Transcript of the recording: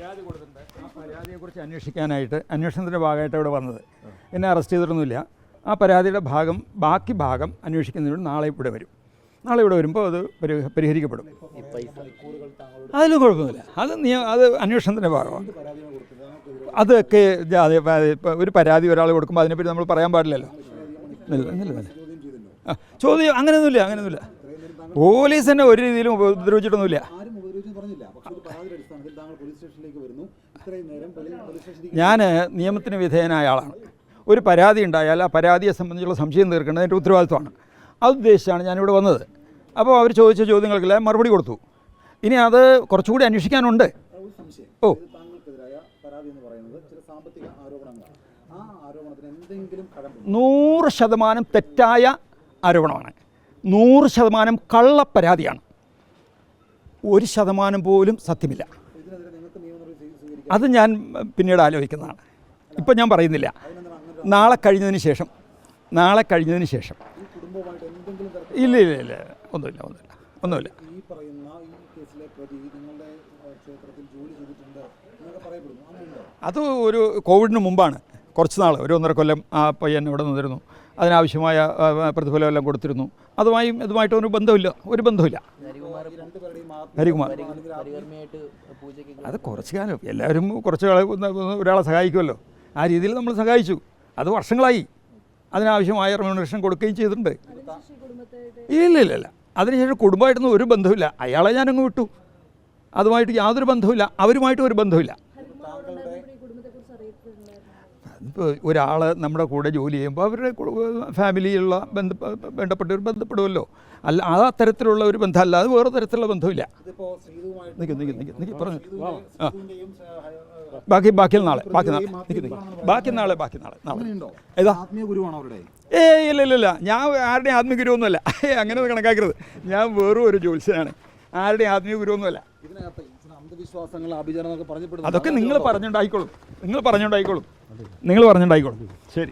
പരാതി കൊടുത്തിട്ടുണ്ട്. ആ പരാതിയെക്കുറിച്ച് അന്വേഷിക്കാനായിട്ട് അന്വേഷണത്തിൻ്റെ ഭാഗമായിട്ട് ഇവിടെ വന്നത്. എന്നെ അറസ്റ്റ് ചെയ്തിട്ടൊന്നുമില്ല. ആ പരാതിയുടെ ബാക്കി ഭാഗം അന്വേഷിക്കുന്നതിന് നാളെ ഇവിടെ വരും. നാളെ ഇവിടെ വരുമ്പോൾ അത് പരിഹരിക്കപ്പെടും. അതിലും കുഴപ്പമില്ല. അത് അന്വേഷണത്തിൻ്റെ ഭാഗമാണ്. അതൊക്കെ ഒരു പരാതി ഒരാൾ കൊടുക്കുമ്പോൾ അതിനെപ്പറ്റി നമ്മൾ പറയാൻ പാടില്ലല്ലോ. ചോദ്യം അങ്ങനെയൊന്നുമില്ല. പോലീസ് തന്നെ ഒരു രീതിയിലും ഉപദ്രവിച്ചിട്ടൊന്നുമില്ല. ഞാൻ നിയമത്തിന് വിധേയനായ ആളാണ്. ഒരു പരാതി ഉണ്ടായാൽ ആ പരാതിയെ സംബന്ധിച്ചുള്ള സംശയം തീർക്കേണ്ടത് എൻ്റെ ഉത്തരവാദിത്വമാണ്. അത് ഉദ്ദേശിച്ചാണ് ഞാനിവിടെ വന്നത്. അപ്പോൾ അവർ ചോദിച്ച ചോദ്യങ്ങൾക്കെല്ലാം മറുപടി കൊടുത്തു. ഇനി അത് കുറച്ചുകൂടി അന്വേഷിക്കാനുണ്ട്. 100% തെറ്റായ ആരോപണമാണ്. 100% കള്ളപ്പരാതിയാണ്. 1% പോലും സത്യമില്ല. അത് ഞാൻ പിന്നീട് ആലോചിക്കുന്നതാണ്. ഇപ്പം ഞാൻ പറയുന്നില്ല. നാളെ കഴിഞ്ഞതിന് ശേഷം ഇല്ല ഒന്നുമില്ല. അത് ഒരു കോവിഡിന് മുമ്പാണ്. കുറച്ച് നാൾ, ഒരു 1.5 കൊല്ലം ആ പയ്യൻ ഇവിടെ നിന്നിരുന്നു. അതിനാവശ്യമായ പ്രതിഫലം എല്ലാം കൊടുത്തിരുന്നു. ഇതുമായിട്ട് ഒരു ബന്ധമില്ല. ഹരികുമാർ അത് കുറച്ച് കാലം എല്ലാവരും കുറച്ച് ഒരാളെ സഹായിക്കുമല്ലോ. ആ രീതിയിൽ നമ്മൾ സഹായിച്ചു. അത് വർഷങ്ങളായി. അതിനാവശ്യമായ റെമ്യൂണറേഷൻ കൊടുക്കുകയും ചെയ്തിട്ടുണ്ട്. ഇല്ല. അതിനുശേഷം കുടുംബമായിട്ടൊന്നും ഒരു ബന്ധമില്ല. അയാളെ ഞാനങ്ങ് വിട്ടു. അതുമായിട്ട് യാതൊരു ബന്ധവുമില്ല. അവരുമായിട്ടും ഒരു ബന്ധമില്ല. ഇപ്പോൾ ഒരാൾ നമ്മുടെ കൂടെ ജോലി ചെയ്യുമ്പോൾ അവരുടെ ഫാമിലിയുള്ള വേണ്ടപ്പെട്ടവർ ബന്ധപ്പെടുമല്ലോ. അല്ല, ആ തരത്തിലുള്ള ഒരു ബന്ധമല്ല. അത് വേറെ തരത്തിലുള്ള ബന്ധമില്ല. പറഞ്ഞു ബാക്കി നാളെ ഏതാ? ഇല്ല. ഞാൻ ആരുടെയും ആത്മീയ ഗുരുവൊന്നുമല്ല. അങ്ങനെ കണക്കാക്കരുത്. ഞാൻ വേറും ഒരു ജ്യോത്സ്യനാണ്. ആരുടെയും ആത്മീയ ഗുരുവൊന്നുമല്ല. അതൊക്കെ നിങ്ങൾ പറഞ്ഞുണ്ടായിക്കോളും. ശരി.